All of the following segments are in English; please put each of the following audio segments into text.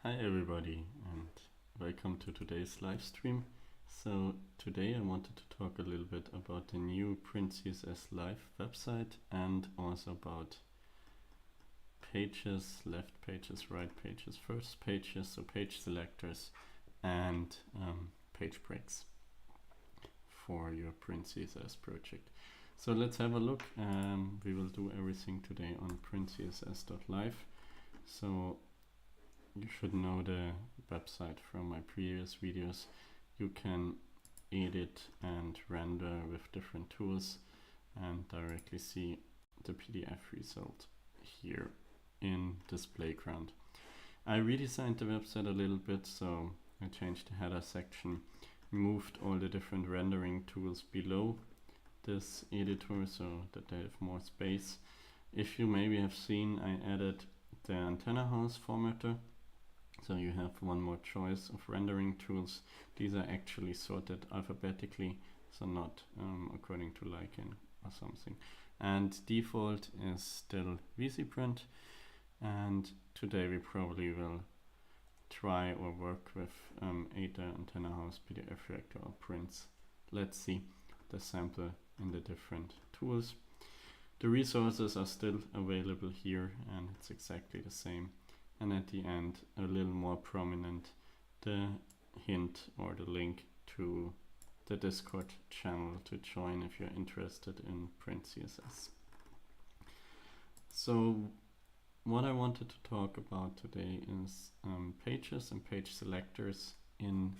Hi everybody and welcome to today's live stream. So today I wanted to talk a little bit about the new PrintCSS Live website and also about pages, left pages, right pages, first pages, so page selectors and page breaks for your PrintCSS project. So let's have a look. We will do everything today on printcss.live. So you should know the website from my previous videos. You can edit and render with different tools and directly see the PDF result here in this playground. I redesigned the website a little bit, so I changed the header section, moved all the different rendering tools below this editor so that they have more space. If you maybe have seen, I added the antenna house formatter. So you have one more choice of rendering tools. These are actually sorted alphabetically, so not according to liking or something. And default is still VisiPrint. And today we probably will try or work with either Antenna House, PDF Reactor or Prints. Let's see the sample in the different tools. The resources are still available here and it's exactly the same. And at the end, a little more prominent, the hint or the link to the Discord channel to join if you're interested in PrintCSS. So what I wanted to talk about today is pages and page selectors in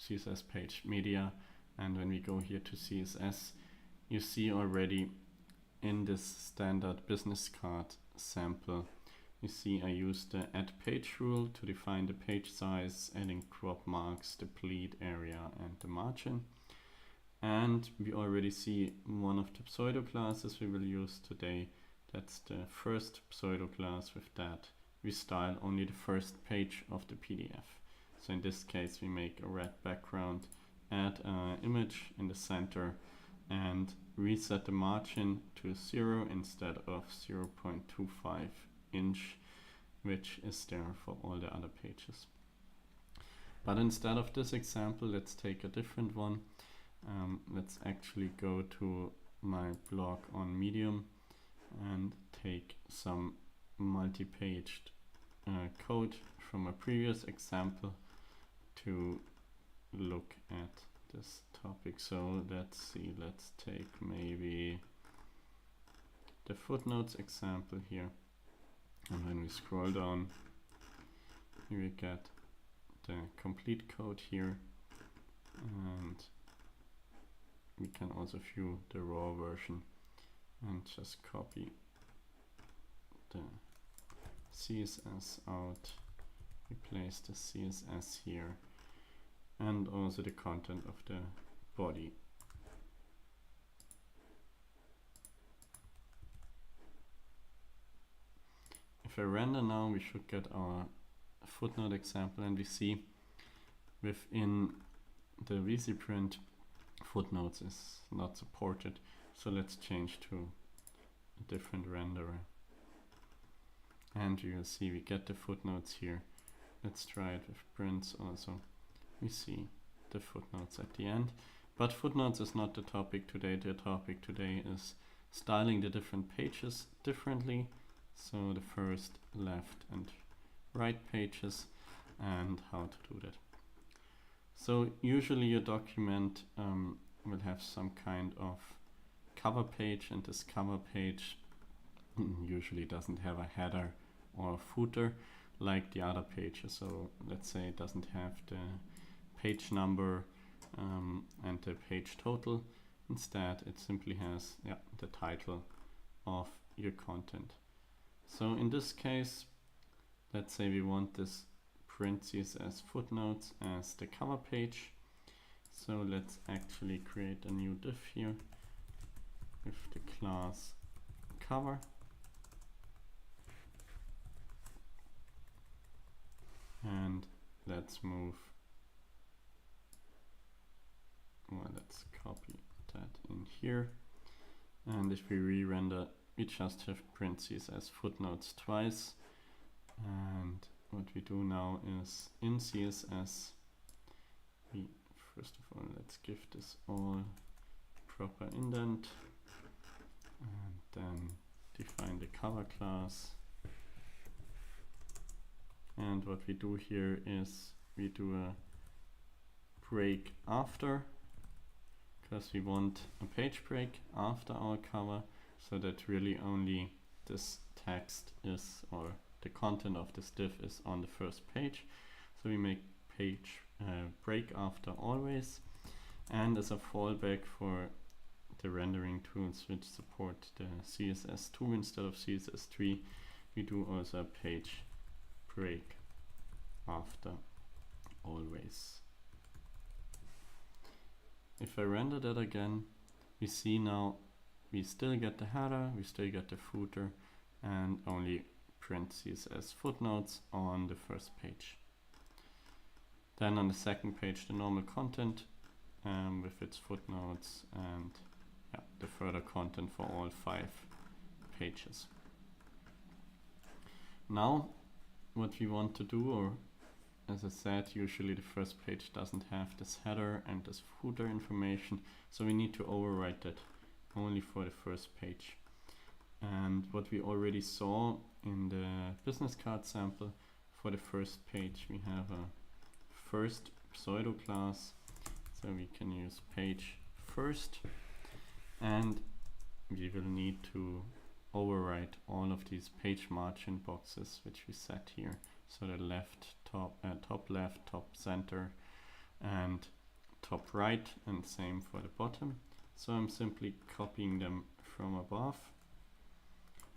CSS page media. And when we go here to CSS, you see already in this standard business card sample, you see I used the add page rule to define the page size, adding crop marks, the bleed area and the margin. And we already see one of the pseudo classes we will use today. That's the first pseudo class. With that we style only the first page of the PDF. So in this case we make a red background, add an image in the center and reset the margin to 0 instead of 0.25 inch, which is there for all the other pages. But instead of this example, let's take a different one. Let's actually go to my blog on Medium and take some multi-paged code from a previous example to look at this topic. So let's see, let's take maybe the footnotes example here. And when we scroll down, we get the complete code here, and we can also view the raw version and just copy the CSS out, replace the CSS here, and also the content of the body. If I render now, we should get our footnote example, and we see within the VisiPrint footnotes is not supported. So let's change to a different renderer. And you will see we get the footnotes here. Let's try it with prints also. We see the footnotes at the end. But footnotes is not the topic today. The topic today is styling the different pages differently. So the first, left and right pages and how to do that. So usually your document will have some kind of cover page, and this cover page usually doesn't have a header or a footer like the other pages. So let's say it doesn't have the page number and the page total. Instead it simply has the title of your content. So in this case, let's say we want this PrintCSS footnotes as the cover page. So let's actually create a new div here with the class cover. And let's move, well, let's copy that in here. And if we re-render, we just have PrintCSS footnotes twice, and what we do now is in CSS, we first of all, let's give this all proper indent and then define the cover class. And what we do here is we do a break after, because we want a page break after our cover, so that really only this text is, or the content of this div is on the first page. So we make page break after always, and as a fallback for the rendering tools which support the CSS2 instead of CSS3, we do also a page break after always. If I render that again, we see now we still get the header, we still get the footer, and only PrintCSS footnotes on the first page. Then on the second page, the normal content with its footnotes and the further content for all 5 pages. Now, what we want to do, or as I said, usually the first page doesn't have this header and this footer information, so we need to overwrite that only for the first page. And what we already saw in the business card sample, for the first page we have a first pseudo class, so we can use page first, and we will need to overwrite all of these page margin boxes which we set here. So the left, top left, top center, and top right, and same for the bottom. So I'm simply copying them from above.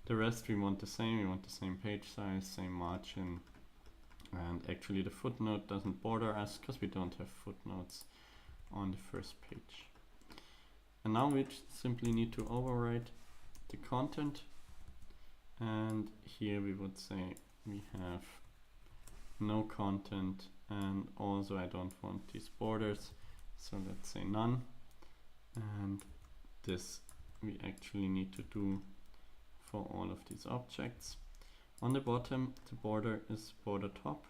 The rest we want the same. We want the same page size, same margin, and actually the footnote doesn't bother us because we don't have footnotes on the first page. And now we simply need to overwrite the content, and here we would say we have no content, and also I don't want these borders, so let's say none. And this we actually need to do for all of these objects. On the bottom, the border is border top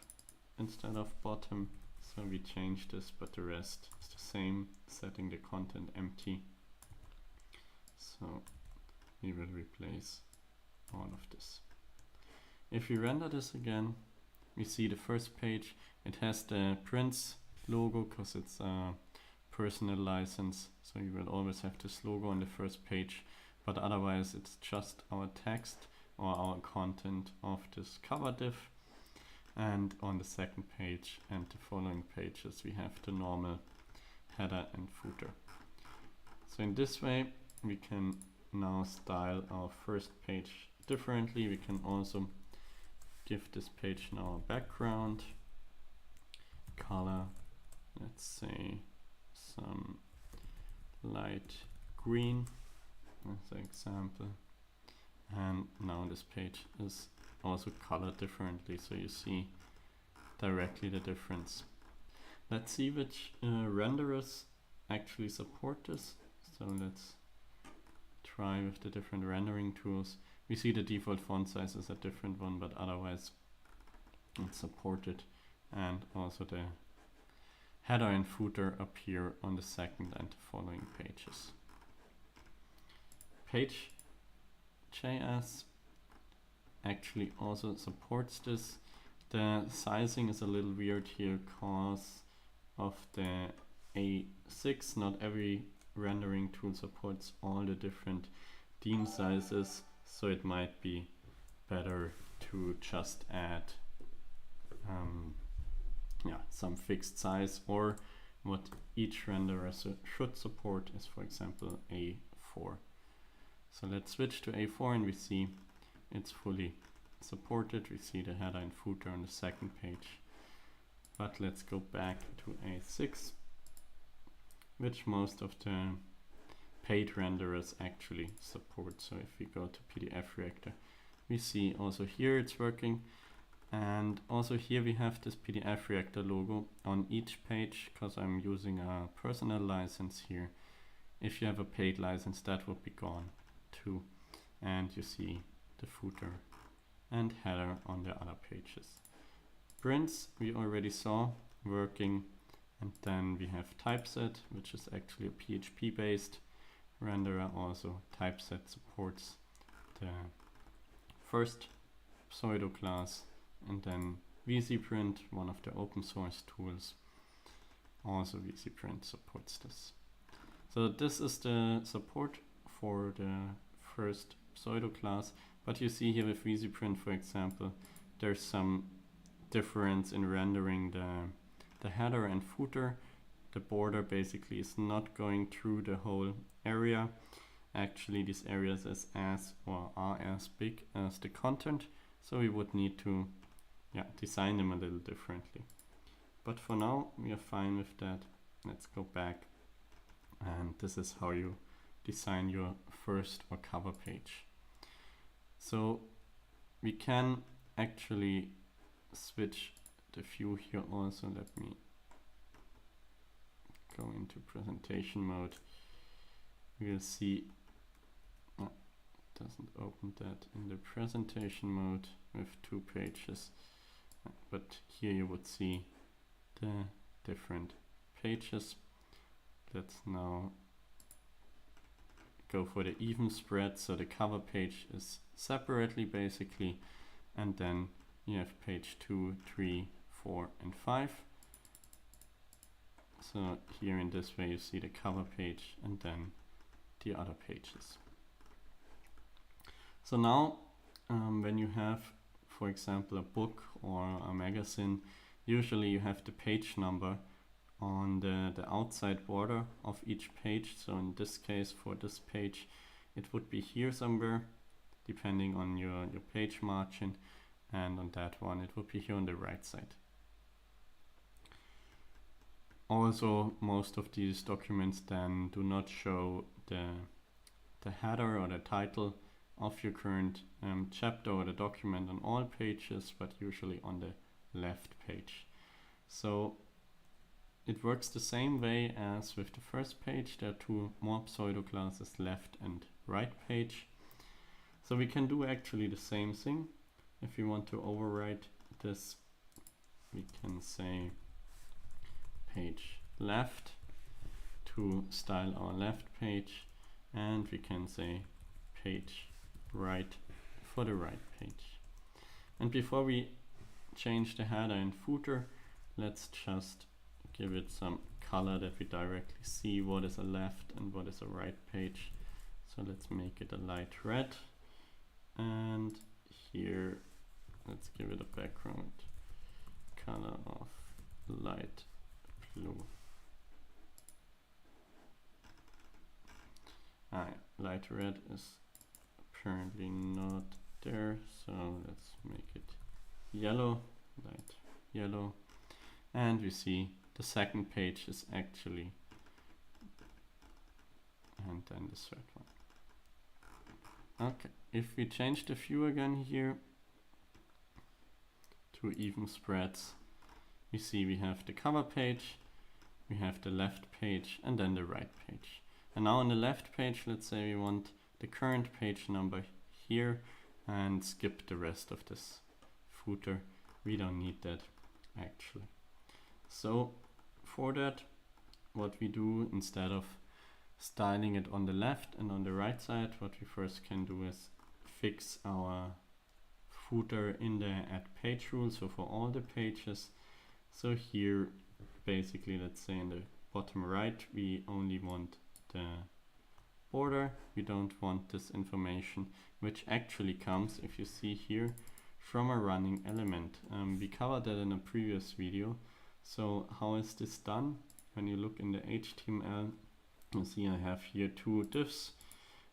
instead of bottom, so we change this, but the rest is the same, setting the content empty. So we will replace all of this. If we render this again, we see the first page. It has the Prints logo because it's a personal license, so you will always have this logo on the first page, but otherwise it's just our text or our content of this cover div. And on the second page and the following pages we have the normal header and footer. So in this way we can now style our first page differently. We can also give this page now a background color, let's say some light green as an example, and now this page is also colored differently, so you see directly the difference. Let's see which renderers actually support this. So let's try with the different rendering tools. We see the default font size is a different one, but otherwise it's supported, and also the header and footer appear on the second and the following pages. PrintCSS actually also supports this. The sizing is a little weird here because of the A6. Not every rendering tool supports all the different theme sizes, so it might be better to just add some fixed size, or what each renderer should support is, for example, A4. So let's switch to A4 and we see it's fully supported. We see the header and footer on the second page. But let's go back to A6, which most of the paid renderers actually support. So if we go to PDF Reactor, we see also here it's working. And also here we have this PDF Reactor logo on each page because I'm using a personal license here. If you have a paid license, that would be gone too. And you see the footer and header on the other pages. prints we already saw working, and then we have Typeset, which is actually a PHP based renderer. Also Typeset supports the first pseudo class, and then VisiPrint, one of the open source tools, also VisiPrint supports this. So this is the support for the first pseudo class, but you see here with VisiPrint, for example, there's some difference in rendering the header and footer. The border basically is not going through the whole area. Actually, these areas are as big as the content, so we would need to design them a little differently. But for now, we are fine with that. Let's go back, and this is how you design your first or cover page. So we can actually switch the view here also. Let me go into presentation mode. We'll see, doesn't open that in the presentation mode with 2 pages, but here you would see the different pages. Let's now go for the even spread, so the cover page is separately basically, and then you have page 2, 3, 4, and 5. So here in this way you see the cover page and then the other pages. So now when you have, for example, a book or a magazine, usually you have the page number on the outside border of each page. So in this case, for this page, it would be here somewhere, depending on your page margin, and on that one it would be here on the right side. Also, most of these documents then do not show the header or the title of your current chapter or the document on all pages, but usually on the left page. So it works the same way as with the first page. There are 2 more pseudo classes, left and right page. So we can do actually the same thing. If we want to overwrite this, we can say page left to style our left page, and we can say page right for the right page. And before we change the header and footer, let's just give it some color that we directly see what is a left and what is a right page. So let's make it a light red, and here let's give it a background color of light blue. Light red is apparently not there, so let's make it yellow, light yellow. And we see the second page is actually, and then the third one. Okay, if we change the view again here to even spreads, we see we have the cover page, we have the left page, and then the right page. And now on the left page, let's say we want the current page number here and skip the rest of this footer. We don't need that actually. So for that, what we do, instead of styling it on the left and on the right side, what we first can do is fix our footer in the add page rule, so for all the pages. So here basically, let's say in the bottom right, we only want the border. We don't want this information, which actually comes, if you see here, from a running element. We covered that in a previous video. So how is this done? When you look in the HTML, you see I have here 2 diffs,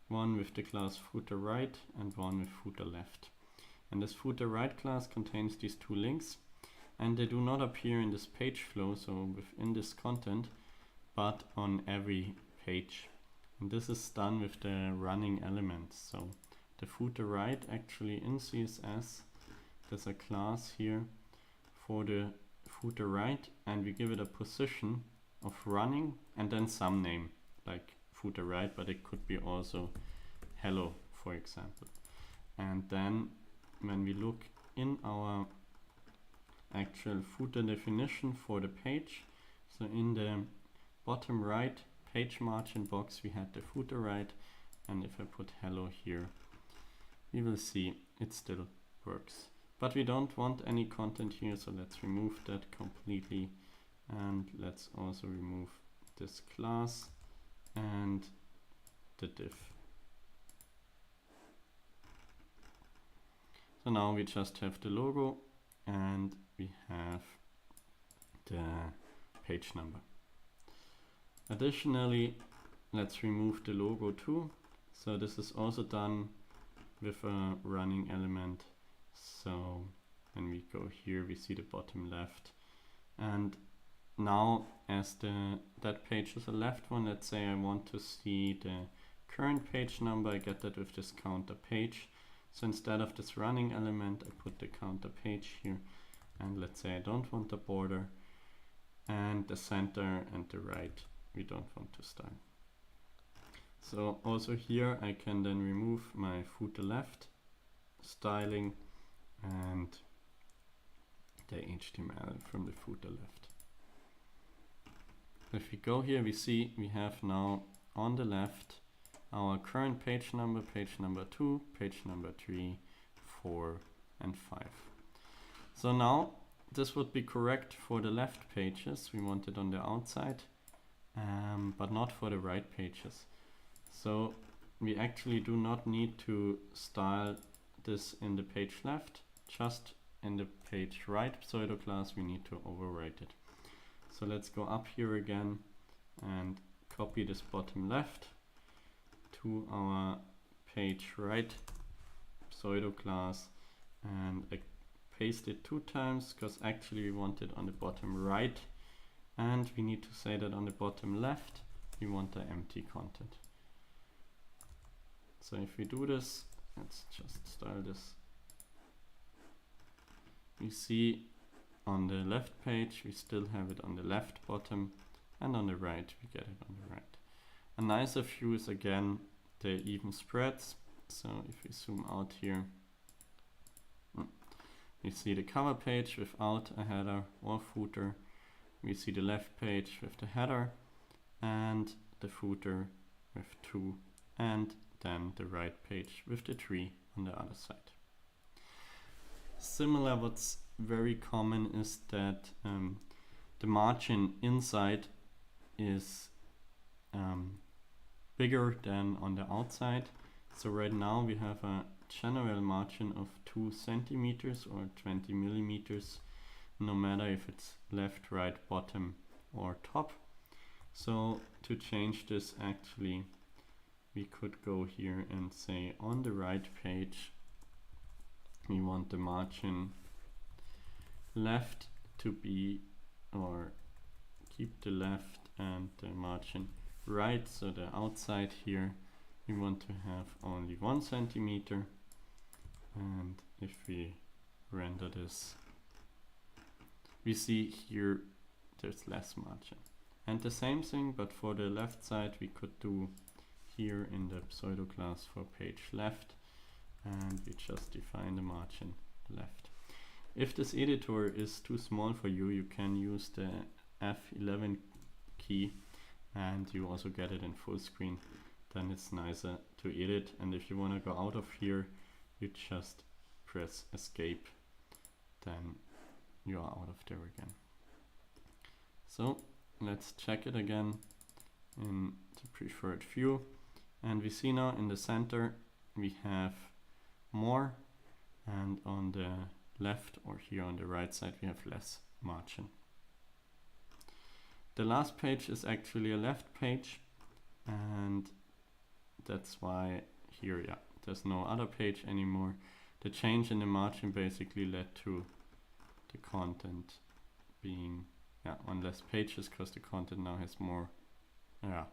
one with the class footer right and one with footer left. And this footer right class contains these 2 links, and they do not appear in this page flow, so within this content, but on every page. And this is done with the running elements. So the footer right, actually in CSS, there's a class here for the footer right, and we give it a position of running and then some name like footer right, but it could be also hello, for example. And then when we look in our actual footer definition for the page. So in the bottom right page margin box we had the footer right, and if I put hello here, we will see it still works. But we don't want any content here, so let's remove that completely, and let's also remove this class and the div. So now we just have the logo and we have the page number. Additionally, let's remove the logo too. So this is also done with a running element. So when we go here, we see the bottom left. And now as that page is a left one, let's say I want to see the current page number, I get that with this counter page. So instead of this running element, I put the counter page here, and let's say I don't want the border, and the center and the right we don't want to style. So also here I can then remove my footer left styling and the HTML from the footer left. If we go here, we see we have now on the left our current page number 2, page number 3, 4, and 5. So now this would be correct for the left pages. We want it on the outside, but not for the right pages. So we actually do not need to style this in the page left, just in the page right pseudo class we need to overwrite it. So let's go up here again and copy this bottom left to our page right pseudo class, and I paste it 2 times because actually we want it on the bottom right, and we need to say that on the bottom left we want the empty content. So if we do this, let's just style this. We see on the left page we still have it on the left bottom, and on the right we get it on the right. A nicer view is again the even spreads. So if we zoom out here, we see the cover page without a header or footer. We see the left page with the header and the footer with 2, and then the right page with the 3 on the other side. Similar, what's very common is that the margin inside is bigger than on the outside. So right now we have a general margin of 2 centimeters or 20 millimeters, no matter if it's left, right, bottom or top. So to change this, actually we could go here and say on the right page we want the margin left to be, or keep the left and the margin right, so the outside here we want to have only 1 centimeter, and if we render this we see here there's less margin. And the same thing, but for the left side we could do here in the pseudo class for page left, and we just define the margin left. If this editor is too small for you, you can use the F11 key and you also get it in full screen. Then it's nicer to edit, and if you want to go out of here you just press escape, then you are out of there again. So let's check it again in the preferred view, and we see now in the center we have more, and on the left or here on the right side we have less margin. The last page is actually a left page, and that's why here, yeah, there's no other page anymore. The change in the margin basically led to the content being on less pages, because the content now has more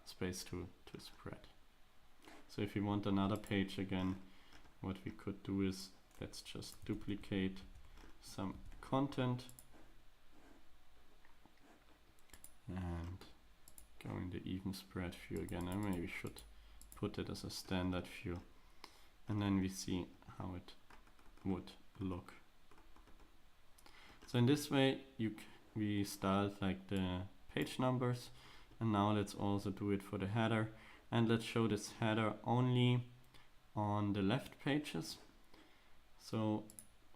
space to spread. So if you want another page again, what we could do is let's just duplicate some content and go in the even spread view again. I maybe should put it as a standard view, and then we see how it would look. So in this way we styled like the page numbers, and now let's also do it for the header, and let's show this header only on the left pages. So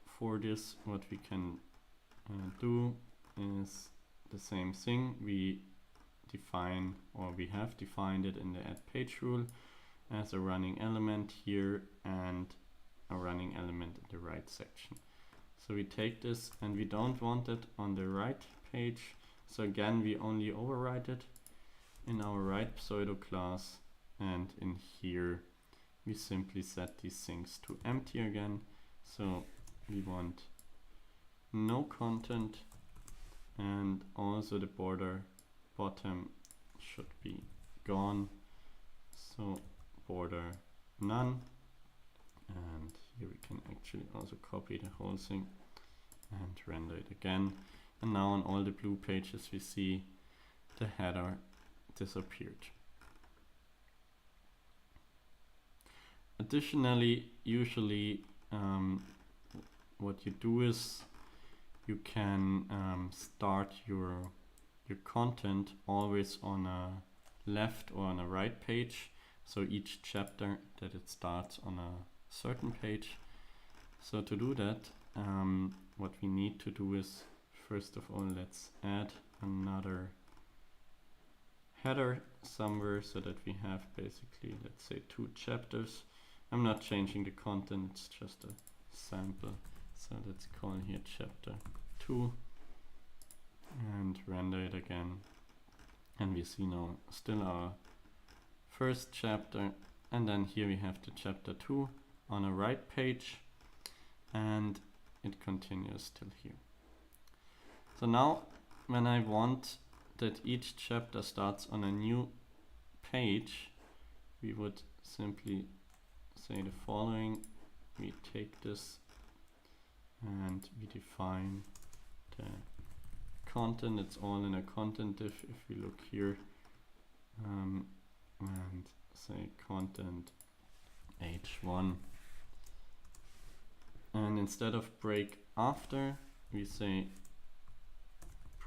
for this, what we can do is the same thing. We define, or we have defined it in the add page rule as a running element here and a running element in the right section. So we take this, and we don't want it on the right page. So again, we only override it in our right pseudo class, and in here we simply set these things to empty again. So we want no content, and also the border bottom should be gone. So border none, and here we can actually also copy the whole thing and render it again. And now on all the blue pages we see the header disappeared. Additionally, usually what you do is you can start your content always on a left or on a right page. So each chapter that it starts on a certain page. So to do that, what we need to do is, first of all, let's add another header somewhere so that we have basically, let's say, 2 chapters. I'm not changing the content, it's just a sample. So let's call here chapter 2 and render it again. And we see now still our first chapter, and then here we have the chapter 2 on a right page, and it continues still here. So now when I want that each chapter starts on a new page, we would simply say the following. We take this and we define the content. It's all in a content div if we look here, and say content h1, and instead of break after, we say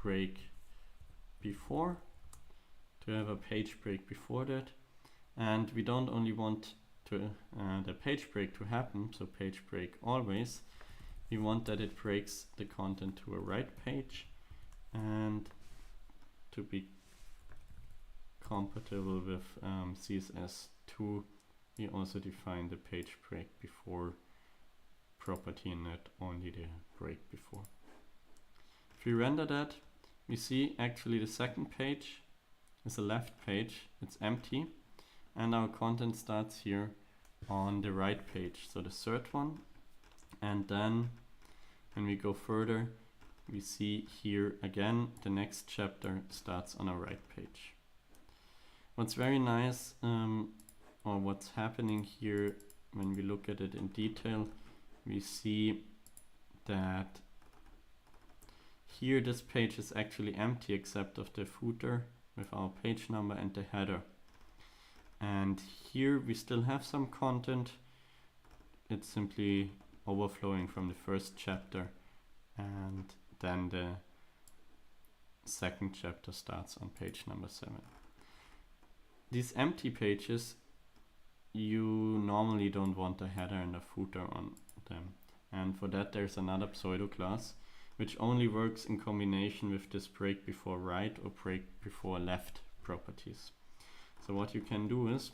break before, to have a page break before that. And we don't only want to the page break to happen, so page break always. We want that it breaks the content to a right page, and to be compatible with CSS2, we also define the page break before property and not only the break before. If we render that, we see actually the second page is a left page, it's empty, and our content starts here on the right page, so the third one. And then when we go further, we see here again the next chapter starts on a right page. What's very nice, or what's happening here when we look at it in detail, we see that here this page is actually empty except of the footer with our page number and the header. And here we still have some content. It's simply overflowing from the first chapter, and then the second chapter starts on page number 7. These empty pages, you normally don't want a header and a footer on them. And for that there's another pseudo class which only works in combination with this break before right or break before left properties. So what you can do is,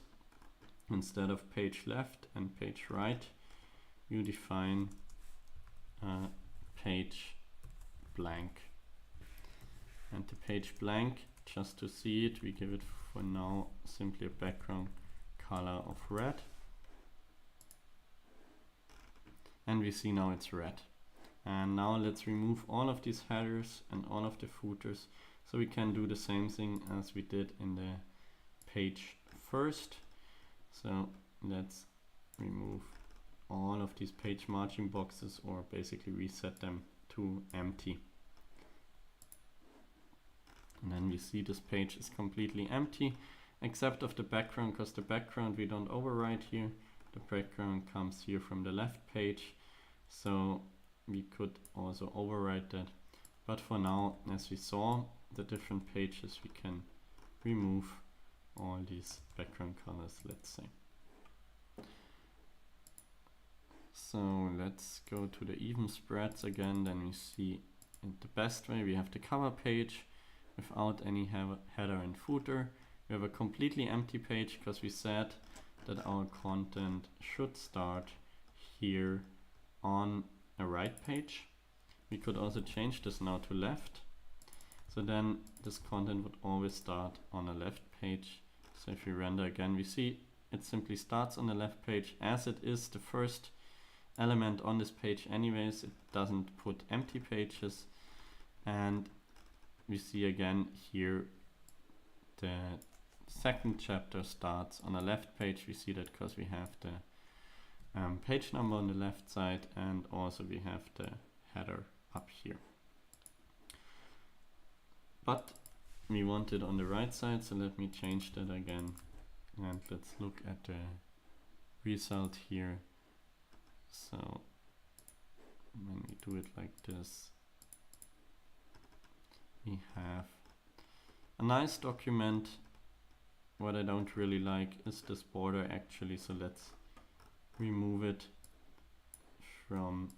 instead of page left and page right, you define page blank. And the page blank, just to see it, we give it for now simply a background color of red. And we see now it's red. And now let's remove all of these headers and all of the footers, so we can do the same thing as we did in the page first. So let's remove all of these page margin boxes, or basically reset them to empty. And then we see this page is completely empty except of the background, because the background we don't override here. The background comes here from the left page. So we could also override that. But for now, as we saw the different pages, we can remove all these background colors, let's say. So let's go to the even spreads again. Then we see in the best way we have the cover page without any header and footer. We have a completely empty page because we said that our content should start here on a right page. We could also change this now to left. So then this content would always start on a left page. So if we render again, we see it simply starts on the left page as it is the first element on this page anyways. It doesn't put empty pages. And we see again here the second chapter starts on the left page. We see that because we have the page number on the left side, and also we have the header up here. But we want it on the right side, so let me change that again. And let's look at the result here. So when we do it like this, we have a nice document. What I don't really like is this border actually, so let's remove it from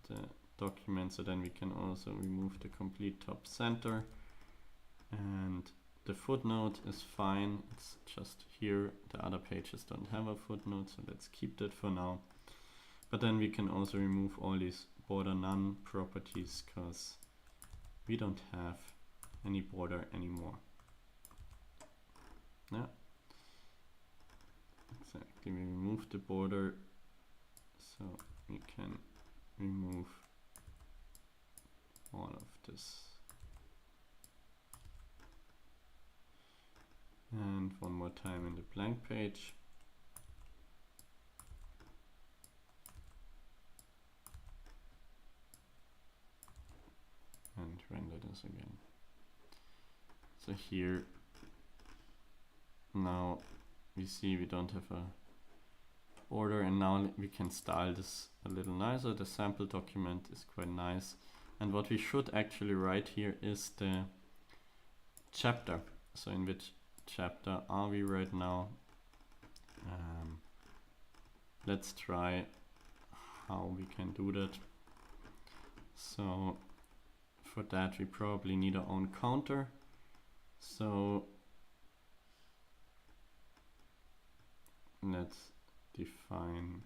the document, so then we can also remove the complete top center. And the footnote is fine, it's just here. The other pages don't have a footnote, so let's keep that for now. But then we can also remove all these border none properties because we don't have any border anymore. Yeah, exactly. We remove the border, so we can remove all of this. And one more time in the blank page. And render this again. So here now we see we don't have a border, and now we can style this a little nicer. The sample document is quite nice, and what we should actually write here is the chapter. So in which chapter are we right now? Let's try how we can do that. So for that we probably need our own counter. So let's define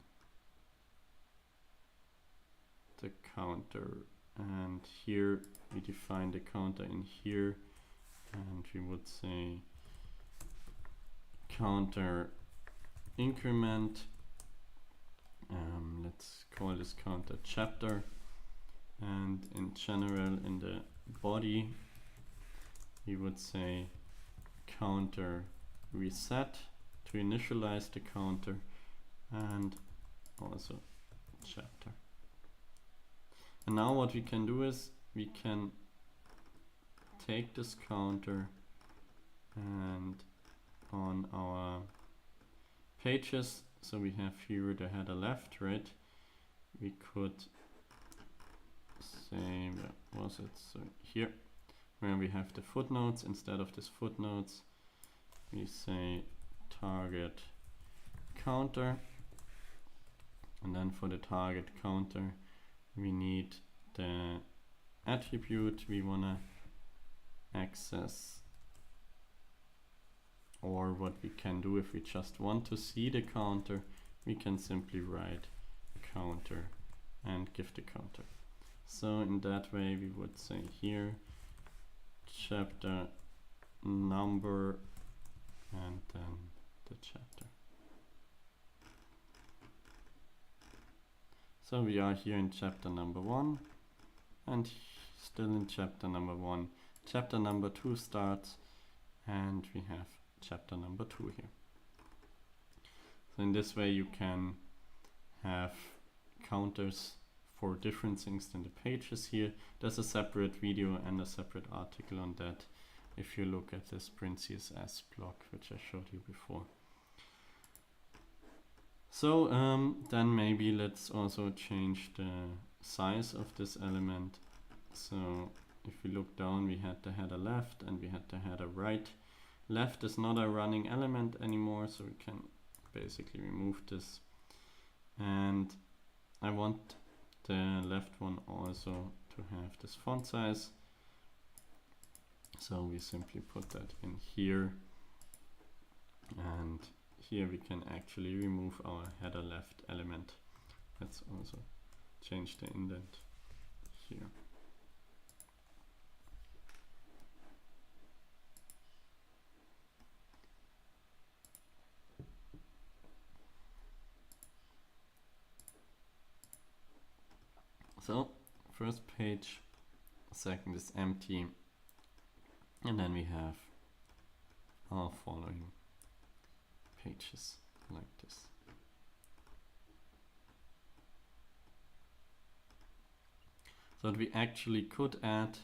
the counter, and here we define the counter in here, and we would say counter increment. Let's call this counter chapter, and in general in the body we would say counter reset to initialize the counter, and also chapter. And now what we can do is we can take this counter, and on our pages, so we have here the header left, right? We could say, where was it? So here, where we have the footnotes, instead of this footnotes, we say target counter, and then for the target counter we need the attribute we want to access, or what we can do if we just want to see the counter, we can simply write a counter and give the counter. So in that way we would say here chapter number and then the chapter. So we are here in chapter number 1, and still in chapter number 1. Chapter number 2 starts, and we have chapter number 2 here. So in this way you can have counters for different things than the pages here. There's a separate video and a separate article on that if you look at this PrintCSS blog, which I showed you before. So then maybe let's also change the size of this element. So if we look down, we had the header left and we had the header right. Left is not a running element anymore, so we can basically remove this. And I want the left one also to have this font size. So we simply put that in here. And here we can actually remove our header left element. Let's also change the indent here. So first page, second is empty, and then we have our following pages like this. So what we actually could add,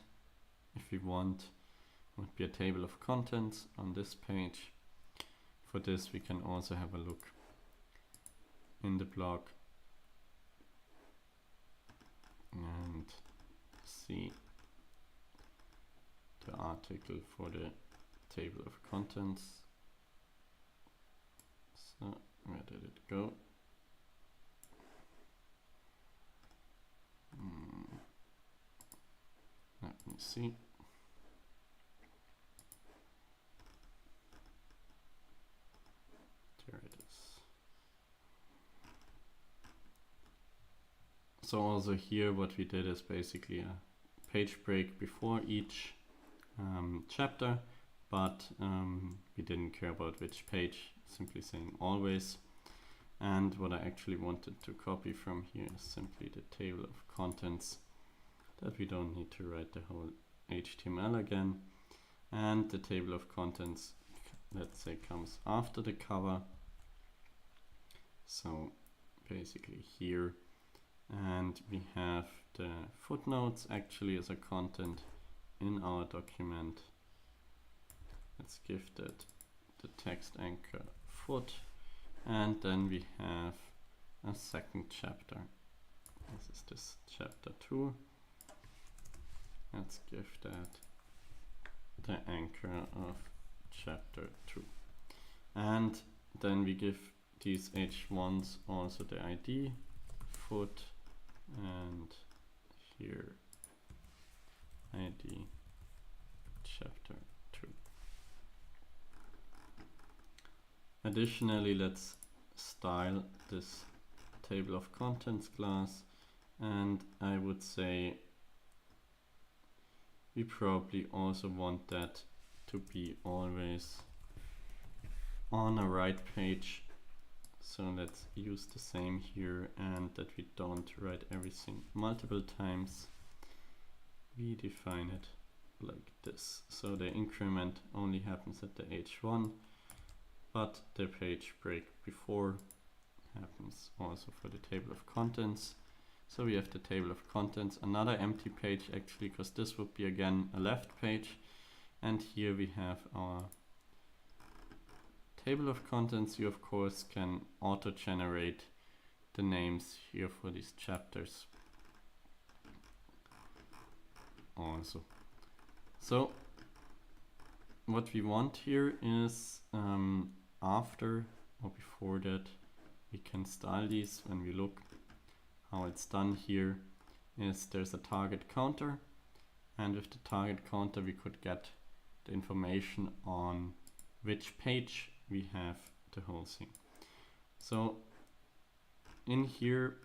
if we want, would be a table of contents on this page. For this we can also have a look in the blog and see the article for the table of contents. So where did it go? Let me see. There it is. So also here what we did is basically a page break before each chapter, but we didn't care about which page, simply saying always. And what I actually wanted to copy from here is simply the table of contents, that we don't need to write the whole HTML again. And the table of contents, let's say, comes after the cover. So basically here. And we have the footnotes actually as a content in our document. Let's give that the text anchor foot. And then we have a second chapter. This is this chapter 2. Let's give that the anchor of chapter 2. And then we give these H1s also the ID, foot, and here ID chapter 2. Additionally, let's style this table of contents class, and I would say we probably also want that to be always on a right page. So let's use the same here, and that we don't write everything multiple times. We define it like this. So the increment only happens at the H1, but the page break before happens also for the table of contents. So we have the table of contents, another empty page actually, because this would be again a left page. And here we have our table of contents. You of course can auto-generate the names here for these chapters also. So what we want here is after or before that we can style these. When we look how it's done here is there's a target counter, and with the target counter we could get the information on which page we have the whole thing. So in here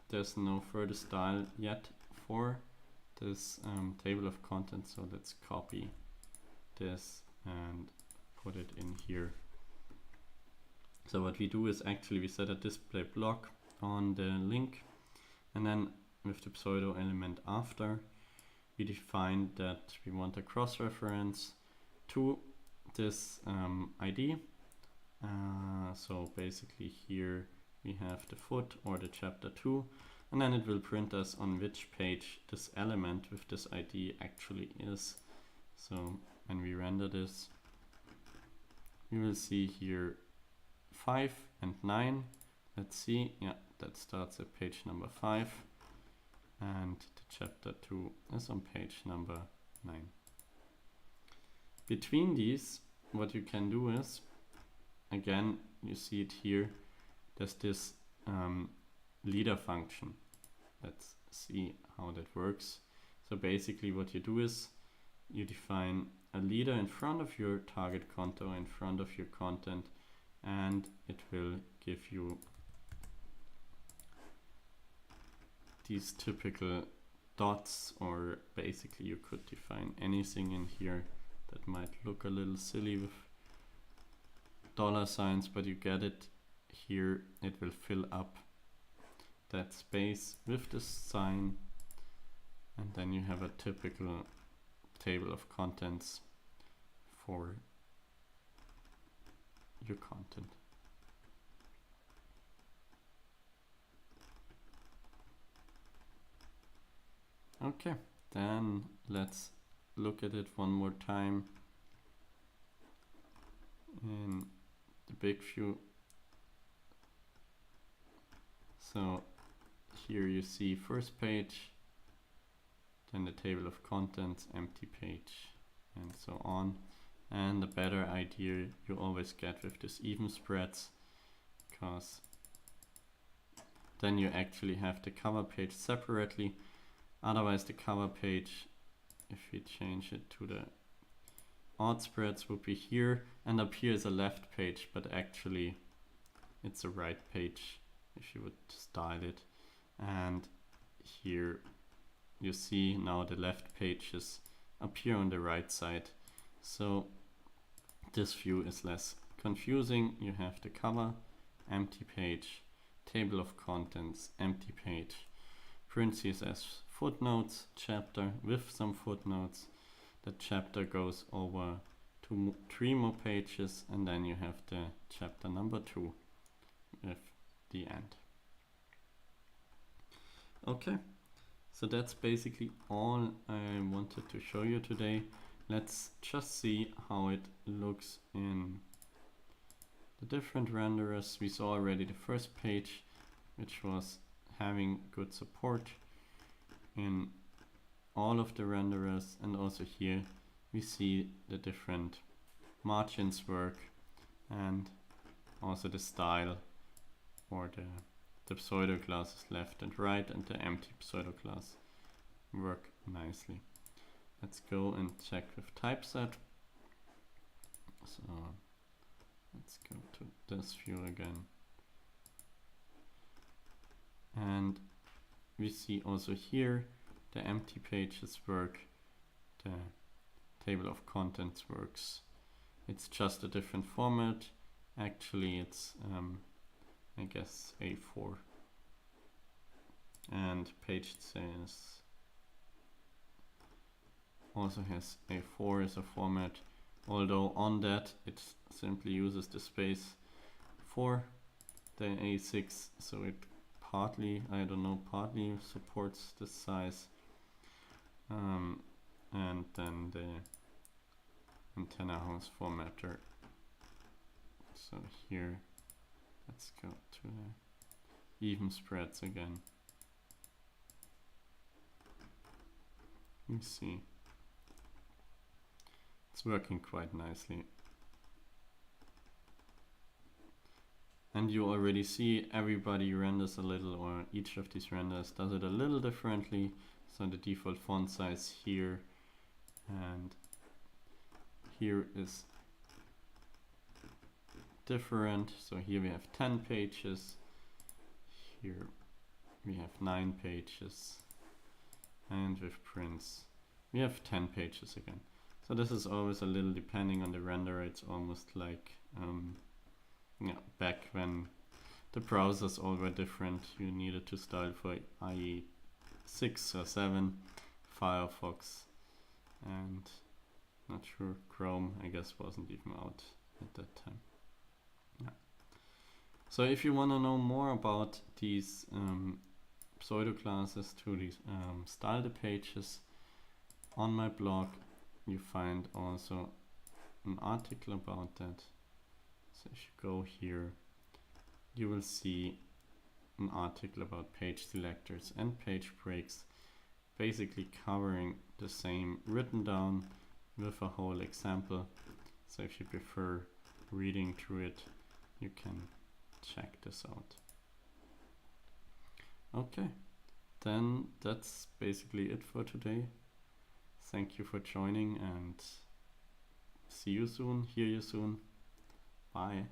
there's no further style yet for this table of contents, so let's copy this and put it in here. So what we do is actually we set a display block on the link, and then with the pseudo element after we define that we want a cross-reference to this ID. So basically here we have the foot or the chapter 2, and then it will print us on which page this element with this ID actually is. So when we render this, we will see here 5 and 9. Let's see, yeah, that starts at page number 5. and the chapter 2 is on page number 9. Between these, what you can do is, again, you see it here, there's this leader function. Let's see how that works. So basically what you do is you define a leader in front of your target contour, in front of your content, and it will give you these typical dots, or basically you could define anything in here that might look a little silly with dollar signs, but you get it here. It will fill up that space with the sign, and then you have a typical table of contents for your content. Okay, then let's look at it one more time in the big view. So here you see first page, then the table of contents, empty page, and so on. And the better idea you always get with this even spreads, because then you actually have the cover page separately. Otherwise the cover page, if we change it to the odd spreads, would be here, and up here is a left page, but actually it's a right page if you would style it. And here you see now the left pages appear on the right side. So this view is less confusing. You have the cover, empty page, table of contents, empty page, PrintCSS footnotes, chapter with some footnotes. The chapter goes over to 3 more pages, and then you have the chapter number 2 with the end. Okay, so that's basically all I wanted to show you today. Let's just see how it looks in the different renderers. We saw already the first page, which was having good support in all of the renderers, and also here we see the different margins work, and also the style, or the pseudo classes left and right, and the empty pseudo class work nicely. Let's go and check with Typeset. So let's go to this view again, and we see also here the empty pages work, the table of contents works. It's just a different format. Actually it's I guess A4, and page says also has A4 as a format, although on that it simply uses the space for the A6, so it partly, I don't know, partly supports this size. And then the antenna house formatter. So here, let's go to the even spreads again. You see, it's working quite nicely. And you already see everybody renders a little, or each of these renders does it a little differently. So the default font size here and here is different. So here we have 10 pages, here we have 9 pages, and with prints we have 10 pages again. So this is always a little depending on the renderer. It's almost like yeah, back when the browsers all were different, you needed to style for IE 6 or 7, Firefox, and not sure, Chrome I guess wasn't even out at that time. Yeah. So if you want to know more about these pseudo classes to these style the pages, on my blog you find also an article about that. So if you go here, you will see an article about page selectors and page breaks. basically covering the same written down with a whole example. So if you prefer reading through it, you can check this out. Okay, then that's basically it for today. Thank you for joining, and see you soon, hear you soon. Bye.